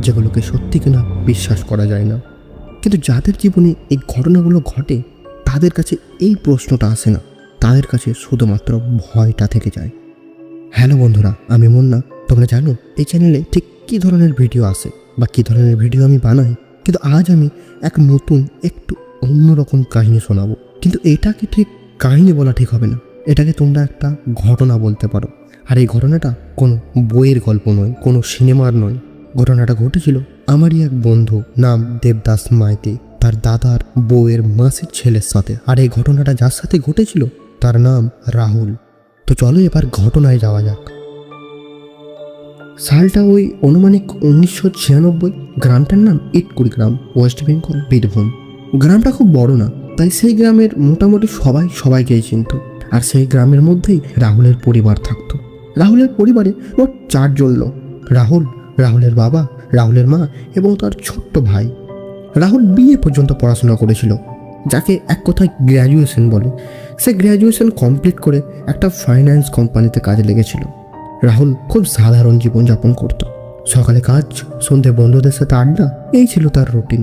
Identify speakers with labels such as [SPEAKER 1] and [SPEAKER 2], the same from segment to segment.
[SPEAKER 1] যেগুলোকে সত্যি কিনা বিশ্বাস করা যায় না। কিন্তু যাদের জীবনে এই ঘটনাগুলো ঘটে তাদের কাছে এই প্রশ্নটা আসে না, তাদের কাছে শুধুমাত্র ভয়টা থেকে যায়। হ্যালো বন্ধুরা, আমি মুন্না। তোমরা জানো এই চ্যানেলে ঠিক কী ধরনের ভিডিও আসে বা কী ধরনের ভিডিও আমি বানাই, কিন্তু আজ আমি এক নতুন একটু অন্যরকম কাহিনী শোনাবো। কিন্তু এটাকে ঠিক কাহিনী বলা ঠিক হবে না, এটাকে তোমরা একটা ঘটনা বলতে পারো। আর এই ঘটনাটা কোনো বইয়ের গল্প নয়, কোনো সিনেমার নয়। ঘটনাটা ঘটেছিল আমারই এক বন্ধু, নাম দেবদাস মাইতি, তার দাদার বউয়ের মাসির ছেলের সাথে। আর এই ঘটনাটা যার সাথে ঘটেছিল তার নাম রাহুল। তো চলো এবার ঘটনায় যাওয়া যাক। সালটা ওই অনুমানিক 1996। গ্রামটার নাম ইটকুড়ি গ্রাম, ওয়েস্ট বেঙ্গল, বীরভূম। গ্রামটা খুব বড় না, তাই সেই গ্রামের মোটামুটি সবাইকেই চিনত। আর সেই গ্রামের মধ্যেই রাহুলের পরিবার থাকতো। রাহুলের পরিবারে মোট 4 জন লোক: রাহুলের বাবা, রাহুলের মা এবং তার ছোট্ট ভাই। রাহুল বিএ পর্যন্ত পড়াশোনা করেছিল, যাকে এক কথায় গ্র্যাজুয়েশন বলে। সে গ্র্যাজুয়েশন কমপ্লিট করে একটা ফাইন্যান্স কোম্পানিতে কাজে লেগেছিল। রাহুল খুব সাধারণ জীবনযাপন করত। সকালে কাজ, সন্ধ্যে বন্ধুদের সাথে আড্ডা, এই ছিল তার রুটিন।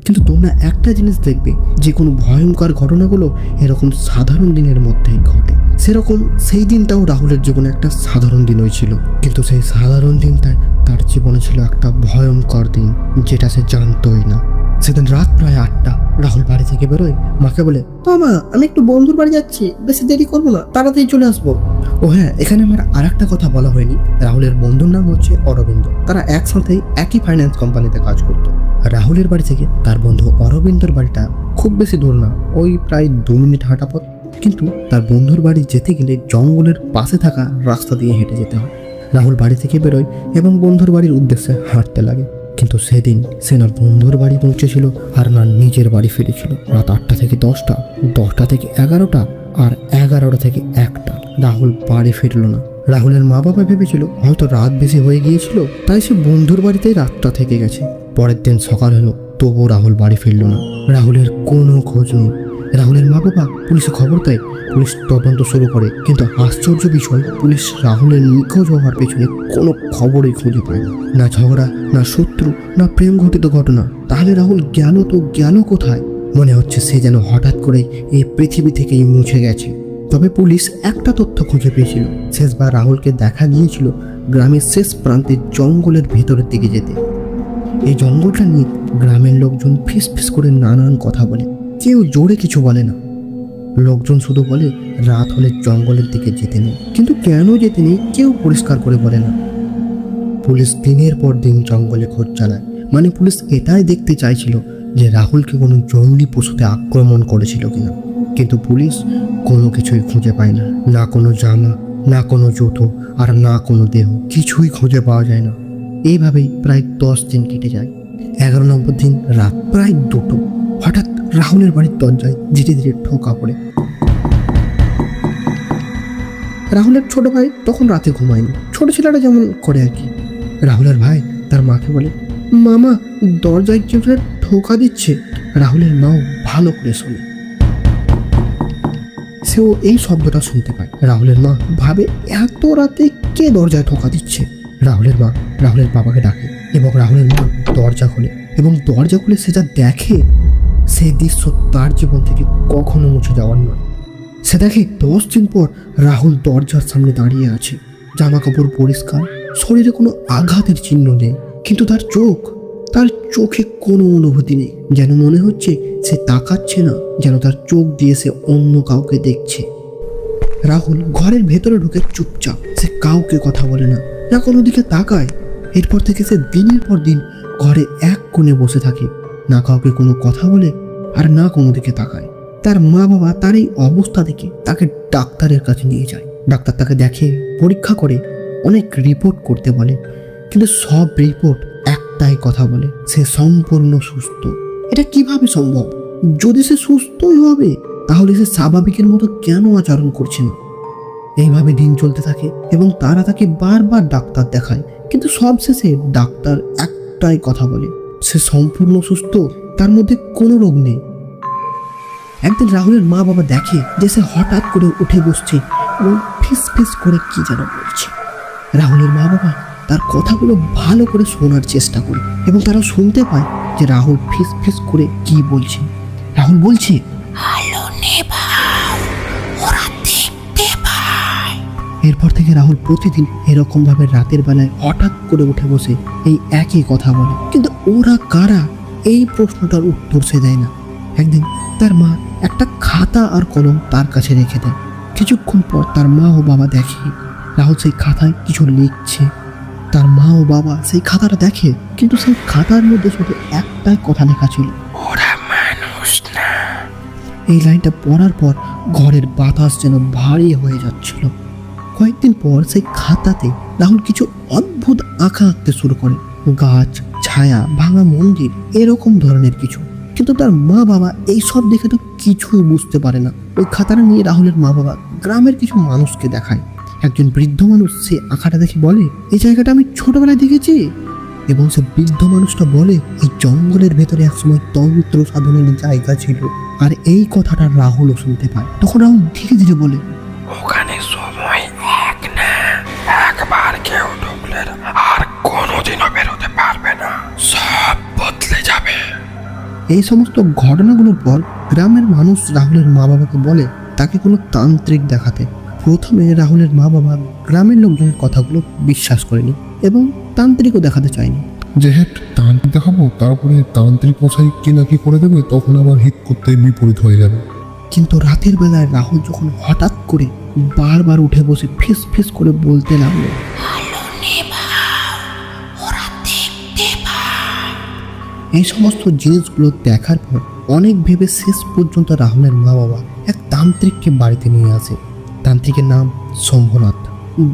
[SPEAKER 1] কিন্তু তোমরা একটা জিনিস দেখবে, যে কোনো ভয়ঙ্কর ঘটনাগুলো এরকম সাধারণ দিনের মধ্যেই ঘটে। সেরকম সেই দিনটাও রাহুলের জীবনে একটা সাধারণ দিনই ছিল, কিন্তু সেই সাধারণ দিনটায় তার জীবনে ছিল একটা ভয়ঙ্কর দিন, যেটা সে জানতোই না। সেদিন রাত প্রায় 8টা। রাহুল বাড়ি থেকে বেরোয়, মাকে বলে, মা আমি একটু বন্ধুর বাড়ি যাচ্ছি, বেশি দেরি করবো না, তাড়াতাড়ি চলে আসবো। ও হ্যাঁ, এখানে আমার আর একটা কথা বলা হয়নি, রাহুলের বন্ধুর নাম হচ্ছে অরবিন্দ। তারা একসাথেই একই ফাইন্যান্স কোম্পানিতে কাজ করতো। রাহুলের বাড়ি থেকে তার বন্ধু অরবিন্দর বাড়িটা খুব বেশি দূর না, ওই প্রায় 2 মিনিট হাঁটা পথ। কিন্তু তার বন্ধুর বাড়ি যেতে গেলে জঙ্গলের পাশে থাকা রাস্তা দিয়ে হেঁটে যেতে হয়। রাহুল বাড়ি থেকে বেরোয় এবং বন্ধুর বাড়ির উদ্দেশ্যে হাঁটতে লাগে। কিন্তু সেদিন সে না বন্ধুর বাড়ি পৌঁছেছিল আর না নিজের বাড়ি ফিরেছিল। রাত 8টা থেকে 10টা, 10টা থেকে 11টা আর 11টা থেকে 1টা রাহুল বাড়ি ফিরল না। রাহুলের মা বাবা ভেবেছিল হয়তো রাত বেশি হয়ে গিয়েছিল, তাই সে বন্ধুর বাড়িতেই রাতটা থেকে গেছে। পরের দিন সকাল হলো, তবুও রাহুল বাড়ি ফিরল না। রাহুলের কোনো খোঁজ নেই। রাহুলের মা বাবা পুলিশে খবর দেয়, পুলিশ তদন্ত শুরু করে। কিন্তু আশ্চর্য বিষয়, পুলিশ রাহুলের নিখোঁজ হওয়ার পেছনে কোনো খবরই খুঁজে পায় না। না ঝগড়া, না শত্রু, না প্রেম ঘটিত ঘটনা। তাহলে রাহুল গেল তো গেল কোথায়? মনে হচ্ছে সে যেন হঠাৎ করে এই পৃথিবী থেকেই মুছে গেছে। তবে পুলিশ একটা তথ্য খুঁজে পেয়েছিল। শেষবার রাহুলকে দেখা গিয়েছিল গ্রামের শেষ প্রান্তে জঙ্গলের ভেতরের দিকে যেতে। এই জঙ্গলটা নিয়ে গ্রামের লোকজন ফিস করে নানান কথা বলে। কেউ জোরে কিছু বলে না, লোকজন শুধু বলে রাত হলে জঙ্গলের দিকে যেতে নেই। কিন্তু কেন যেতে নেই কেউ পরিষ্কার করে বলে না। পুলিশ দিনের পর দিন জঙ্গলে খোঁজ চালায়। মানে পুলিশ এটাই দেখতে চাইছিল যে রাহুলকে কোনো জঙ্গলি পশুতে আক্রমণ করেছিল কিনা। কিন্তু পুলিশ কোনো কিছুই খুঁজে পায় না। না কোনো জামা, না কোনো জুতো, আর না কোনো দেহ, কিছুই খুঁজে পাওয়া যায় না। এইভাবেই প্রায় 10 দিন কেটে যায়। 11 নম্বর দিন রাত প্রায় 2টো হঠাৎ রাহুলের বাড়ির দরজায় ধীরে ধীরে ঠোকা পড়ে। রাহুলের ছোট ভাই তখন রাতে ঘুমায়নি, ছোট ছেলেটা যেমন করে আর কি। রাহুলের ভাই তার মাকে বলে, মামা দরজায় কেউ ঠোকা দিচ্ছে। রাহুলের মাও ভালো করে শোনে, সেও এই শব্দটা শুনতে পায়। রাহুলের মা ভাবে এত রাতে কে দরজায় ঠোকা দিচ্ছে। রাহুলের মা রাহুলের বাবাকে ডাকে এবং রাহুলের মা দরজা খোলে। এবং দরজা খুলে সে যা দেখে, সেই দৃশ্য তার জীবন থেকে কখনো মুছে যাওয়ার নয়। সে দেখে 10 দিন পর রাহুল দরজার সামনে দাঁড়িয়ে আছে, জামা কাপড় পরিষ্কার, শরীরে কোনো আঘাতের চিহ্ন নেই। কিন্তু তার চোখে কোনো অনুভূতি নেই। যেন মনে হচ্ছে সে তাকাচ্ছে না, যেন তার চোখ দিয়ে সে অন্য কাউকে দেখছে। রাহুল ঘরের ভেতরে ঢুকে চুপচাপ, সে কাউকে কথা বলে না, না কোনো দিকে তাকায়। এরপর থেকে সে দিনের পর দিন ঘরে এক কোণে বসে থাকে, না কাউকে কোনো কথা বলে আর না কোনো দিকে তাকায়। তার মা বাবা তার এই অবস্থা দেখে তাকে ডাক্তারের কাছে নিয়ে যায়। ডাক্তার তাকে দেখে, পরীক্ষা করে, অনেক রিপোর্ট করতে বলে। কিন্তু সব রিপোর্ট একটাই কথা বলে, সে সম্পূর্ণ সুস্থ। এটা কিভাবে সম্ভব? যদি সে সুস্থই হবে তাহলে সে স্বাভাবিকের মতো কেন আচরণ করছে না? এইভাবে দিন চলতে থাকে এবং তারা তাকে বারবার ডাক্তার দেখায়, কিন্তু সবশেষে ডাক্তার একটাই কথা বলে, সে সম্পূর্ণ সুস্থ, তার মধ্যে কোনো রোগ নেই। একদিন রাহুলের মা বাবা দেখে যে সে হঠাৎ করে উঠে বসছে এবং ফিস ফিস করে কি যেন বলছে। রাহুলের মা বাবা তার কথাগুলো ভালো করে শোনার চেষ্টা করে এবং তারা শুনতে পায় যে রাহুল ফিস ফিস করে কি বলছে। রাহুল বলছে,
[SPEAKER 2] আলো নেভাও, ওরা দেখতে পায়।
[SPEAKER 1] এরপর থেকে রাহুল প্রতিদিন এরকম ভাবে রাতের বেলায় হঠাৎ করে উঠে বসে এই একই কথা বলে, কিন্তু ওরা কারা এই প্রশ্নটার উত্তর সে দেয় না। একদিন তার মা একটা খাতা আর কলম তার কাছে রেখে দেয়। কিছুক্ষণ পর তার মা ও বাবা দেখে রাহুল সেই খাতায় কিছু লিখছে। তার মা ও বাবা সেই খাতাটা দেখে, কিন্তু সেই খাতার মধ্যে শুধু একটাই কথা লেখা ছিল,
[SPEAKER 2] ওরা মানুষ না।
[SPEAKER 1] এই লাইনটা পড়ার পর ঘরের বাতাস যেন ভারী হয়ে যাচ্ছিল। কয়েকদিন পর সেই খাতাতে রাহুল কিছু অদ্ভুত আঁকা আঁকতে শুরু করে, গাছ, ছায়া, ভাঙা মন্দির, এরকম ধরনের কিছু। কিন্তু তার মা বাবা এই সব দেখে তো কিছুই বুঝতে পারে না। ওই খাতাটা নিয়ে রাহুলের মা বাবা গ্রামের কিছু মানুষকে দেখায়। একজন বৃদ্ধ মানুষ সে আঁকাটা দেখে বলে, এই জায়গাটা আমি ছোটবেলায় দেখেছি। এবং সে বৃদ্ধ মানুষটা বলে, এই জঙ্গলের ভেতরে একসময় তন্ত্র সাধনের জায়গা ছিল। আর এই কথাটা রাহুলও শুনতে পায়। তখন রাহুল ধীরে ধীরে বলে,
[SPEAKER 2] ওখানে সময় এক না, একবার কেউ ঢুকলে আর কোনোদিনও বেরোতে পারবে না, সব বদলে যাবে।
[SPEAKER 1] এই সমস্ত ঘটনাগুলোর পর গ্রামের মানুষ রাহুলের মা বাবাকে বলে তাকে কোনো তান্ত্রিক দেখাতে। প্রথমে রাহুলের মা বাবা গ্রামের লোকজনের কথাগুলো বিশ্বাস করেনি এবং তান্ত্রিকও দেখাতে চায়নি।
[SPEAKER 3] যেহেতু তান্ত্রিক দেখাবো, তারপরে তান্ত্রিক মশাই কি না কি করে দেবে, তখন আবার হিট করতে বিপরীত হয়ে যাবে।
[SPEAKER 1] কিন্তু রাতের বেলায় রাহুল যখন হঠাৎ করে বারবার উঠে বসে ফিস ফিস করে বলতে লাগলো,
[SPEAKER 2] আলো নেভাও, ওরা দেখতে পায়।
[SPEAKER 1] এই সমস্ত জিনিসগুলো দেখার পর অনেক ভেবে শেষ পর্যন্ত রাহুলের মা বাবা এক তান্ত্রিককে বাড়িতে নিয়ে আসে। তান্ত্রিকের নাম শম্ভুনাথ।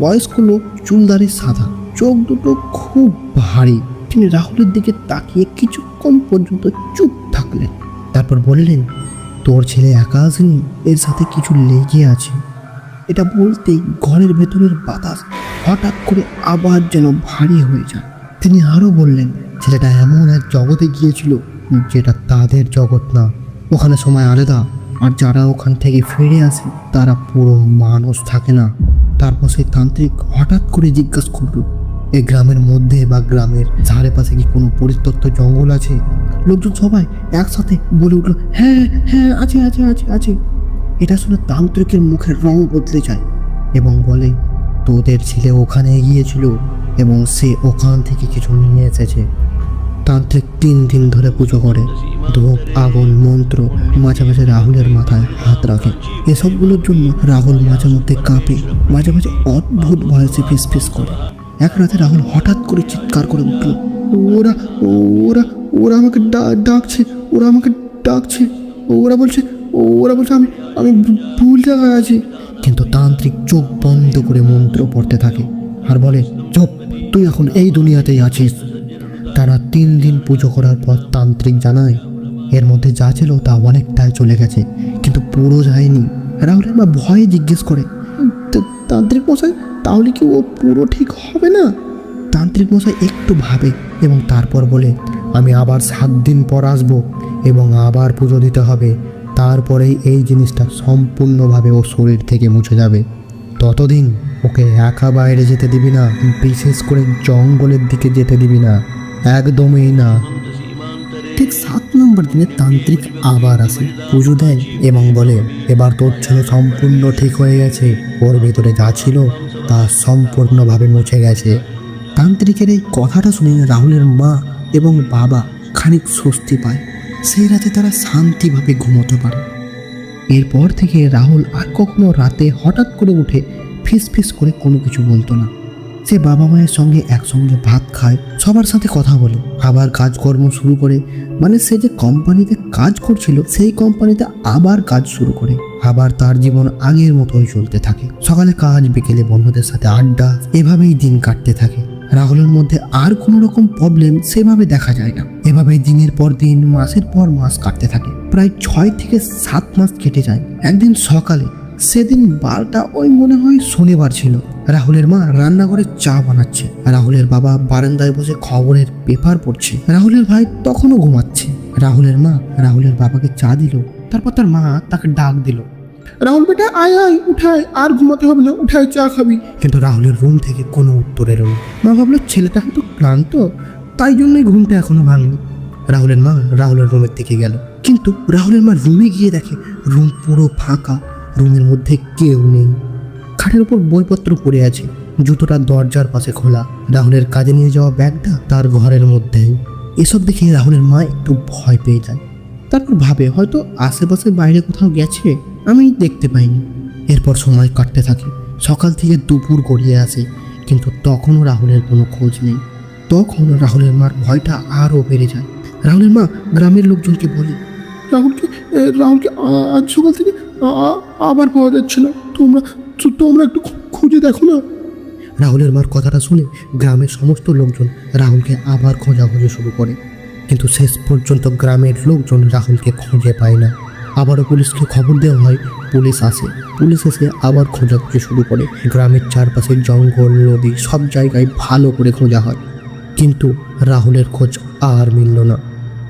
[SPEAKER 1] বয়স্ক লোক, চুলদারি সাদা, চোখ দুটো খুব ভারী। তিনি রাহুলের দিকে তাকিয়ে কিছুক্ষণ পর্যন্ত চুপ থাকলেন, তারপর বললেন, তোর ছেলে একা আসেনি, এর সাথে কিছু লেগে আছে। এটা বলতেই ঘরের ভেতরের বাতাস হঠাৎ করে আবার যেন ভারী হয়ে যায়। তিনি আরও বললেন, ছেলেটা এমন এক জগতে গিয়েছিল যেটা তাদের জগৎ না। ওখানে সময় আলাদা, আর যারা ওখান থেকে ফিরে আসে তারা পুরো মানুষ থাকে না। তারপর সেই তান্ত্রিক হঠাৎ করে জিজ্ঞাসা করলো, এই গ্রামের মধ্যে বা গ্রামের ধারে পাশে কি কোনো পরিত্যক্ত জঙ্গল আছে? লোকজন সবাই একসাথে বলে উঠলো, হ্যাঁ হ্যাঁ আছে আছে আছে আছে। এটা শুনে তান্ত্রিকের মুখের রং বদলে যায় এবং বলে, তোদের ছেলে ওখানে গিয়েছিল এবং সে ওখান থেকে কিছু নিয়ে এসেছে। তান্ত্রিক 3 দিন ধরে পুজো করে, ধূপ, আগুন, মন্ত্র, মাঝে মাঝে রাহুলের মাথায় হাত রাখে। এসবগুলোর জন্য রাহুল মাঝে মধ্যে কাঁপে, মাঝে মাঝে অদ্ভুত ভয়েসে ফিস ফিস করে। এক রাতে রাহুল হঠাৎ করে চিৎকার করে উঠল, ওরা ওরা ওরা আমাকে ডাকছে, ওরা আমাকে ডাকছে, ওরা বলছে আমি আমি ভুল জায়গায় আছি। কিন্তু তান্ত্রিক চোখ বন্ধ করে মন্ত্র পড়তে থাকে আর বলে, চুপ, তুই এখন এই দুনিয়াতেই আছিস। তারা 3 দিন পুজো করার পর তান্ত্রিক জানায়, এর মধ্যে যা ছিল তা অনেকটাই চলে গেছে, কিন্তু পুরো যায়নি। রাহুলের মা ভয়ে জিজ্ঞেস করে, তান্ত্রিক মশাই, তাহলে কি ও পুরো ঠিক হবে না? তান্ত্রিক মশাই একটু ভাবে এবং তারপর বলে, আমি আবার 7 দিন পর আসবো এবং আবার পুজো দিতে হবে। তারপরেই এই জিনিসটা সম্পূর্ণভাবে ও শরীর থেকে মুছে যাবে। ততদিন ওকে একা বাইরে যেতে দিবি না, বিশেষ করে জঙ্গলের দিকে যেতে দিবি না, একদমই না। ঠিক 7 নম্বর দিনে তান্ত্রিক আবার আসে, পুজো দেয় এবং বলে, এবার তোর ছেলে সম্পূর্ণ ঠিক হয়ে গেছে, ওর ভিতরে যা ছিল তা সম্পূর্ণভাবে মুছে গেছে। তান্ত্রিকের এই কথাটা শুনে রাহুলের মা এবং বাবা খানিক স্বস্তি পায়। সেই রাতে তারা শান্তিভাবে ঘুমোতে পারে। এরপর থেকে রাহুল আর কখনো রাতে হঠাৎ করে উঠে ফিস ফিস করে কোনো কিছু বলতো না। সে বাবা মায়ের সঙ্গে একসঙ্গে ভাত খায়, সবার সাথে কথা বলে, আবার কাজকর্ম শুরু করে। মানে সে যে কোম্পানিতে কাজ করছিল সেই কোম্পানিতে আবার কাজ শুরু করে, আবার তার জীবন আগের মতোই চলতে থাকে। সকালে কাজ, বিকেলে বন্ধুদের সাথে আড্ডা, এভাবেই দিন কাটতে থাকে। রাহুলের মধ্যে আর কোনো রকম প্রবলেম সেভাবে দেখা যায় না। এভাবেই দিনের পর দিন, মাসের পর মাস কাটতে থাকে। প্রায় 6 থেকে 7 মাস কেটে যায়। একদিন সকালে, সেদিন 12টা, ওই মনে হয় শনিবার ছিল, রাহুলের মা রান্নাঘরে চা বানাচ্ছে, রাহুলের বাবা বারান্দায় বসে খবরের পেপার পড়ছে, রাহুলের ভাই তখনও ঘুমাচ্ছে। রাহুলের মা রাহুলের বাবাকে চা দিল, তারপর তার মা তাকে ডাক দিল, রাহুল বেটা আয় আয় উঠায়, আর ঘুমাতে হবে না, উঠায় চা খাবি। কিন্তু রাহুলের রুম থেকে কোনো উত্তর এলো না। মা ভাবলো ছেলেটা হয়তো ক্লান্ত, তাই জন্যই ঘুমটা এখনো ভাঙনি। রাহুলের মা রাহুলের রুমের দিকে গেল, কিন্তু রাহুলের মা রুমে গিয়ে দেখে রুম পুরো ফাঁকা, রুমের মধ্যে কেউ নেই। খাটের উপর বইপত্র পড়ে আছে, জুতোটা দরজার পাশে খোলা, রাহুলের কাজে নিয়ে যাওয়া ব্যাগটা তার ঘরের মধ্যেই। এসব দেখে রাহুলের মা একটু ভয় পেয়ে যায়। তারপর ভাবে হয়তো আশেপাশে বাইরে কোথাও গেছে, আমি দেখতে পাইনি। এরপর সময় কাটতে থাকে, সকাল থেকে দুপুর গড়িয়ে আসে, কিন্তু তখনও রাহুলের কোনো খোঁজ নেই। তখন রাহুলের মার ভয়টা আরও বেড়ে যায়। রাহুলের মা গ্রামের লোকজনকে বলে, রাহুলকে আজ সকাল থেকে আবার পাওয়া যাচ্ছে না, তোমরা একটু খুঁজে দেখো না। রাহুলের মার কথাটা শুনে গ্রামের সমস্ত লোকজন রাহুলকে আবার খোঁজাখুঁজি শুরু করে, কিন্তু শেষ পর্যন্ত গ্রামের লোকজন রাহুলকে খুঁজে পায় না। আবারও পুলিশকে খবর দেওয়া হয়, পুলিশ আসে, পুলিশ এসে আবার খোঁজাখুঁজি শুরু করে। গ্রামের চারপাশে জঙ্গল, নদী সব জায়গায় ভালো করে খোঁজা হয়, কিন্তু রাহুলের খোঁজ আর মিলল না।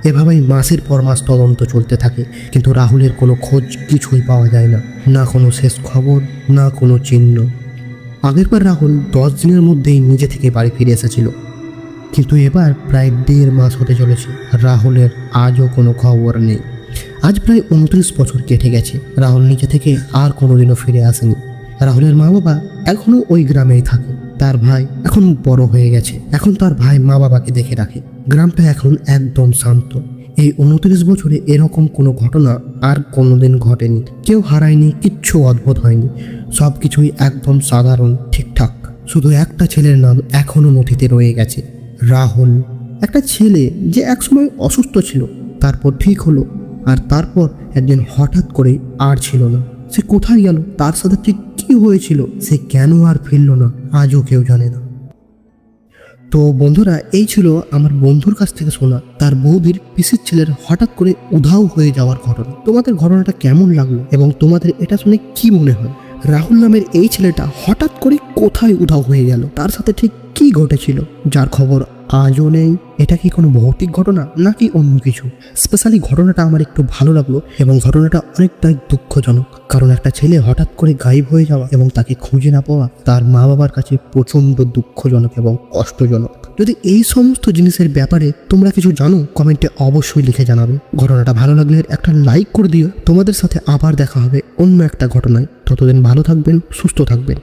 [SPEAKER 1] এভাবেই মাসের পর মাস তদন্ত চলতে থাকে, কিন্তু রাহুলের কোনো খোঁজ কিছুই পাওয়া যায় না, না কোনো শেষ খবর, না কোনো চিহ্ন। আগেরবার রাহুল 10 দিনের মধ্যেই নিজে থেকে বাড়ি ফিরে এসেছিল, কিন্তু এবার প্রায় 1.5 মাস হতে চলেছে, রাহুলের আজও কোনো খবর নেই। আজ প্রায় 29 বছর কেটে গেছে, রাহুল নিজে থেকে আর কোনোদিনও ফিরে আসেনি। রাহুলের মা বাবা এখনও ওই গ্রামেই থাকে। তার ভাই এখন বড় হয়ে গেছে, এখন তার ভাই মা বাবাকে দেখে রাখে। গ্রামটা এখন একদম শান্ত। এই 29 বছরে এরকম কোনো ঘটনা আর কোনোদিন ঘটেনি। কেউ হারায়নি, কিচ্ছু অদ্ভুত হয়নি, সব কিছুই একদম সাধারণ, ঠিকঠাক। শুধু একটা ছেলের নাম এখনও নথিতে রয়ে গেছে, রাহুল। একটা ছেলে যে একসময় অসুস্থ ছিল, তারপর ঠিক হলো, আর তারপর একদিন হঠাৎ করে আর ছিল না। সে কোথায় গেল, তার সাথে ঠিক কী হয়েছিল, সে কেন আর ফিরল না, আজও কেউ জানে না। তো বন্ধুরা, এই ছিল আমার বন্ধুর কাছ থেকে শোনা তার বৌদির পিসির ছেলের হঠাৎ করে উধাও হয়ে যাওয়ার ঘটনা। তোমাদের ঘটনাটা কেমন লাগলো এবং তোমাদের এটা শুনে কি মনে হয়? রাহুল নামের এই ছেলেটা হঠাৎ করে কোথায় উধাও হয়ে গেল, তার সাথে ঠিক কি ঘটেছিল যার খবর আজও নেই? এটা কি কোনো ভৌতিক ঘটনা নাকি অন্য কিছু? স্পেশালি ঘটনাটা আমার একটু ভালো লাগলো এবং ঘটনাটা অনেকটাই দুঃখজনক, কারণ একটা ছেলে হঠাৎ করে গায়েব হয়ে যাওয়া এবং তাকে খুঁজে না পাওয়া তার মা বাবার কাছে প্রচণ্ড দুঃখজনক এবং কষ্টজনক। যদি এই সমস্ত জিনিসের ব্যাপারে তোমরা কিছু জানো, কমেন্টে অবশ্যই লিখে জানাবে। ঘটনাটা ভালো লাগলে একটা লাইক করে দিও। তোমাদের সাথে আবার দেখা হবে অন্য একটা ঘটনায়। ততদিন ভালো থাকবেন, সুস্থ থাকবেন।